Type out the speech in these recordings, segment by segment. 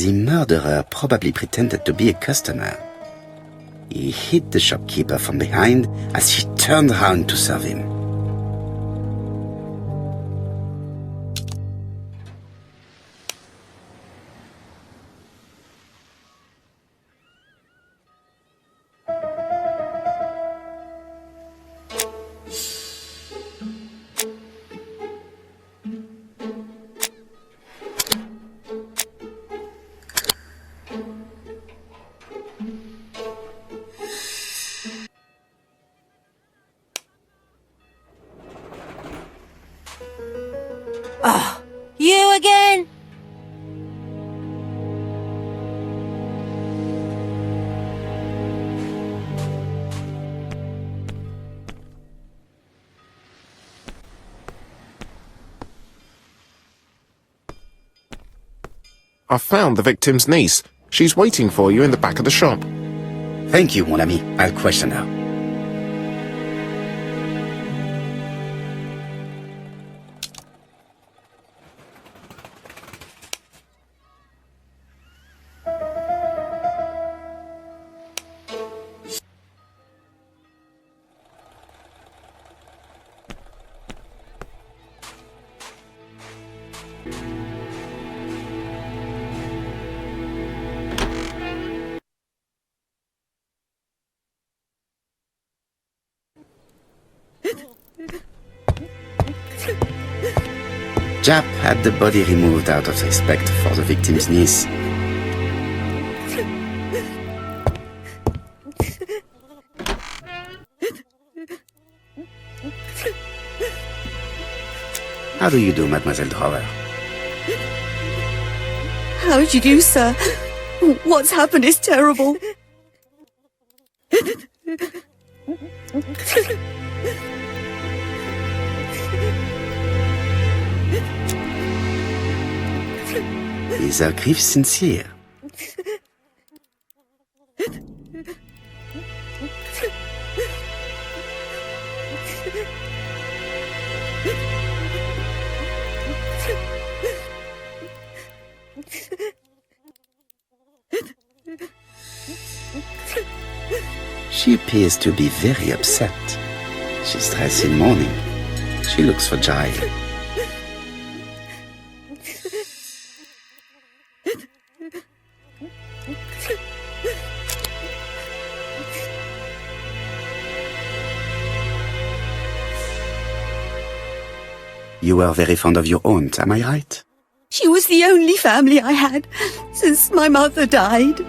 The murderer probably pretended to be a customer. He hit the shopkeeper from behind as she turned round to serve him. Oh, you again? I found the victim's niece. She's waiting for you in the back of the shop. Thank you, mon ami. I'll question her. Jap had the body removed out of respect for the victim's niece. How do you do, Mademoiselle Drawer? How did you do, sir? What's happened is terrible. Is her grief sincere? She appears to be very upset. She's dressed in mourning. She looks fragile. You were very fond of your aunt, am I right? She was the only family I had since my mother died.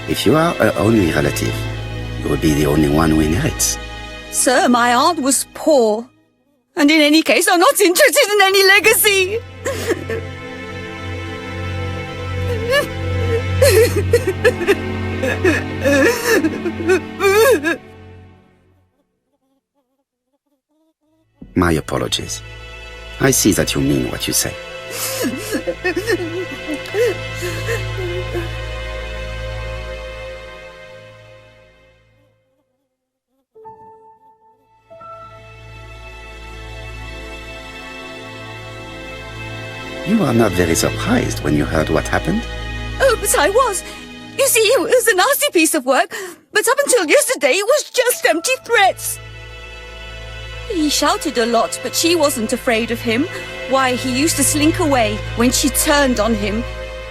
If you are her only relative, you will be the only one who inherits. Sir, my aunt was poor. And in any case, I'm not interested in any legacy. My apologies. I see that you mean what you say. You are not very surprised when you heard what happened? Oh, but I was. You see, it was a nasty piece of work, but up until yesterday it was just empty threats. He shouted a lot, but she wasn't afraid of him. Why, he used to slink away when she turned on him.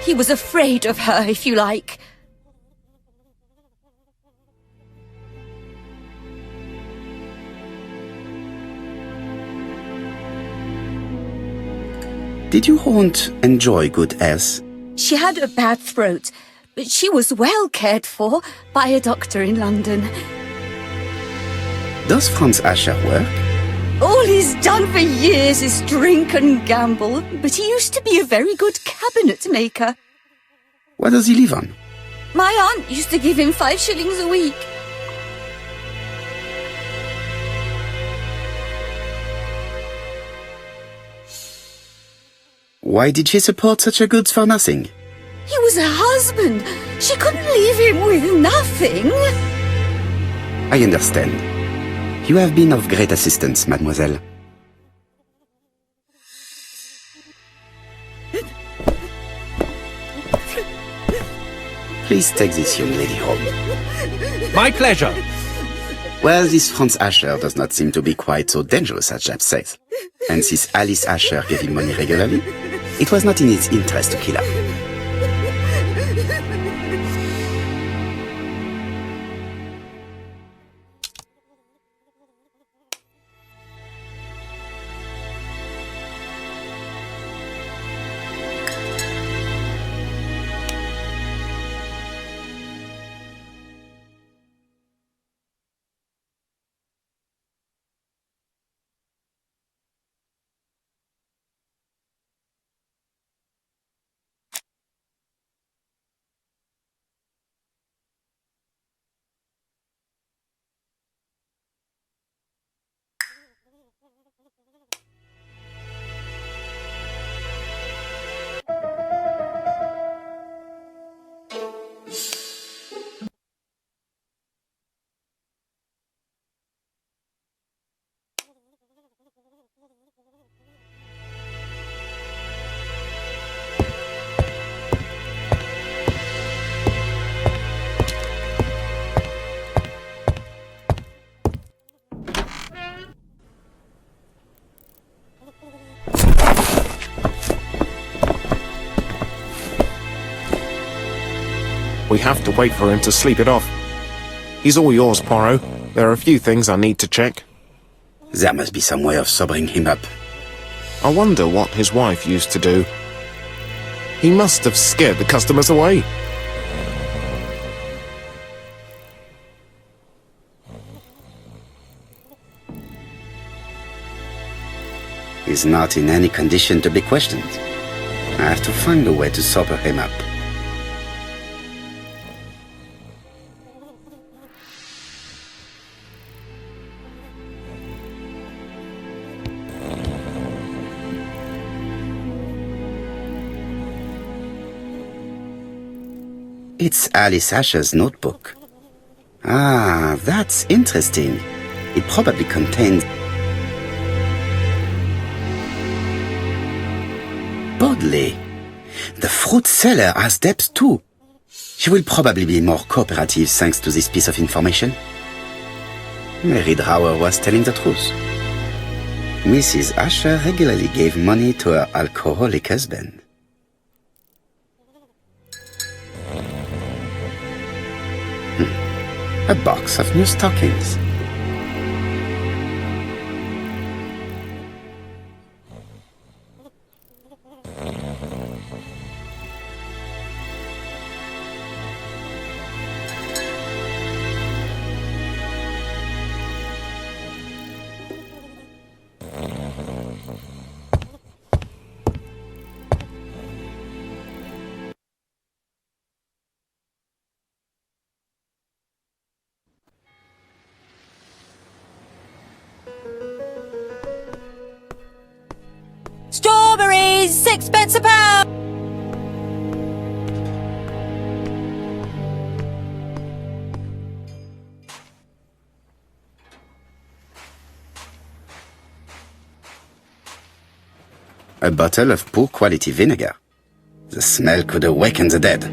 He was afraid of her, if you like. Did your aunt enjoy good health? She had a bad throat, but she was well cared for by a doctor in London. Does Franz Asher work? All he's done for years is drink and gamble, but he used to be a very good cabinet maker. What does he live on? My aunt used to give him 5 shillings a week. Why did she support such a goods for nothing? He was her husband. She couldn't leave him with nothing. I understand. You have been of great assistance, mademoiselle. Please take this young lady home. My pleasure. Well, this Franz Asher does not seem to be quite so dangerous as Jeb says. And since Alice Asher gave him money regularly, it was not in his interest to kill her. We have to wait for him to sleep it off. He's all yours, Poirot. There are a few things I need to check. There must be some way of sobering him up. I wonder what his wife used to do. He must have scared the customers away. He's not in any condition to be questioned. I have to find a way to sober him up. It's Alice Asher's notebook. Ah, that's interesting. It probably contains Bodley. The fruit seller has debts too. She will probably be more cooperative thanks to this piece of information. Mary Drower was telling the truth. Mrs. Asher regularly gave money to her alcoholic husband. A box of new stockings. Strawberries, 6 pence a pound. A bottle of poor quality vinegar. The smell could awaken the dead.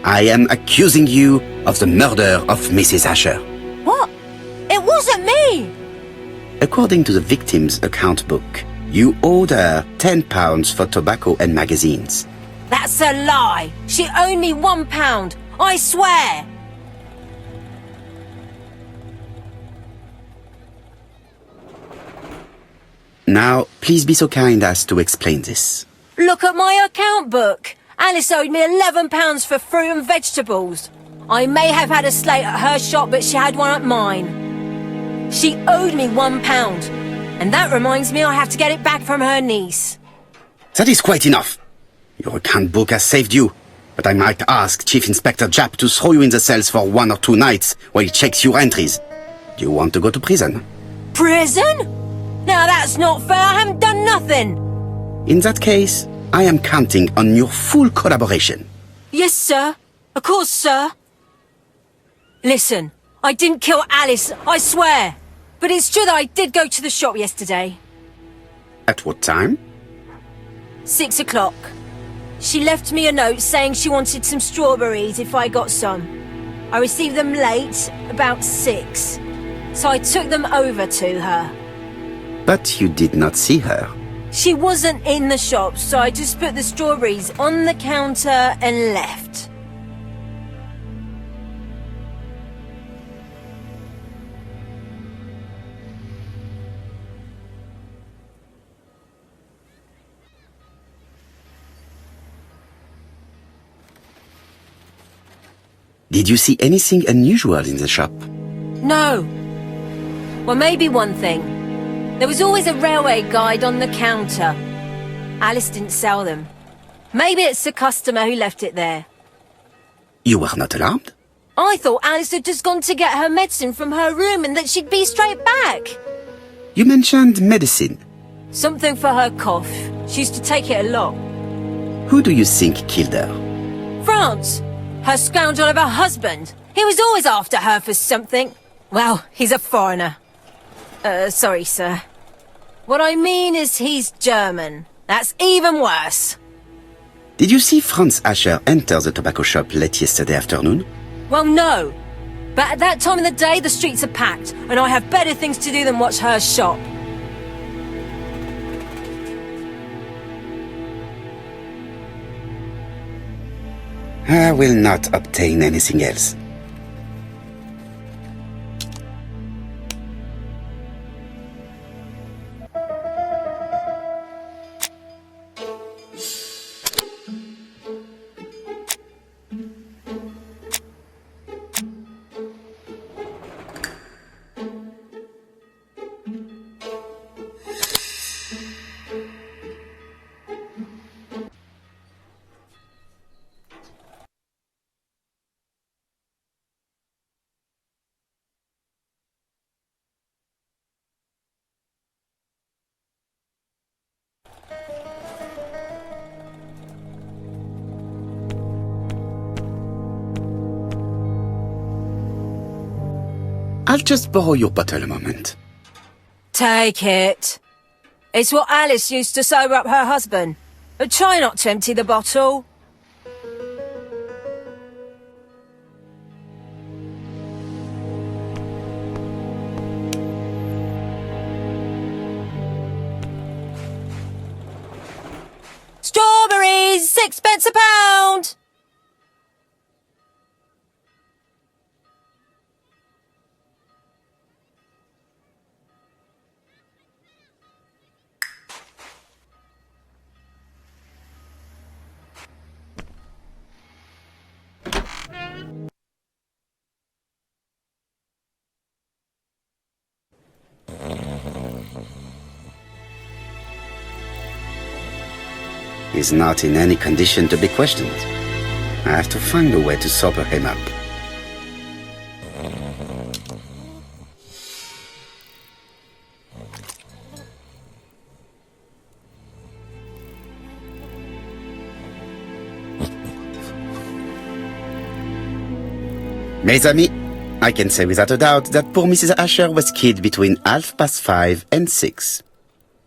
I am accusing you of the murder of Mrs. Asher. What? It wasn't me! According to the victim's account book, you owed her £10 for tobacco and magazines. That's a lie. She owed me £1. I swear. Now, please be so kind as to explain this. Look at my account book. Alice owed me £11 for fruit and vegetables. I may have had a slate at her shop, but she had one at mine. She owed me £1, and that reminds me I have to get it back from her niece. That is quite enough. Your account book has saved you, but I might ask Chief Inspector Japp to throw you in the cells for 1 or 2 nights while he checks your entries. Do you want to go to prison? Prison? Now that's not fair, I haven't done nothing. In that case, I am counting on your full collaboration. Yes, sir. Of course, sir. Listen, I didn't kill Alice, I swear. But it's true that I did go to the shop yesterday. At what time? 6 o'clock. She left me a note saying she wanted some strawberries if I got some. I received them late, about 6. So I took them over to her. But you did not see her. She wasn't in the shop, so I just put the strawberries on the counter and left. Did you see anything unusual in the shop? No. Well, maybe one thing. There was always a railway guide on the counter. Alice didn't sell them. Maybe it's the customer who left it there. You were not alarmed? I thought Alice had just gone to get her medicine from her room and that she'd be straight back. You mentioned medicine. Something for her cough. She used to take it a lot. Who do you think killed her? France! Her scoundrel of a husband. He was always after her for something. Well, he's a foreigner. Sorry, sir. What I mean is he's German. That's even worse. Did you see Franz Asher enter the tobacco shop late yesterday afternoon? Well, no. But at that time of the day, the streets are packed, and I have better things to do than watch her shop. I will not obtain anything else. I'll just borrow your bottle a moment. Take it. It's what Alice used to sober up her husband. But try not to empty the bottle. Strawberries! 6p a pound! He's not in any condition to be questioned. I have to find a way to sober him up. Mes amis, I can say without a doubt that poor Mrs. Asher was killed between 5:30 and 6.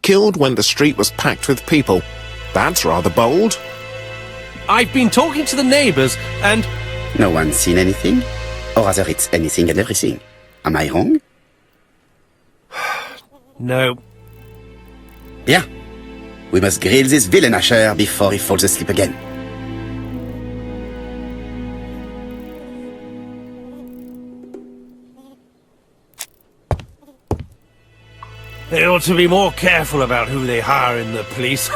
Killed when the street was packed with people. That's rather bold. I've been talking to the neighbours, and... No one's seen anything? Or rather, it's anything and everything. Am I wrong? No. Bien. We must grill this villain Asher before he falls asleep again. They ought to be more careful about who they hire in the police.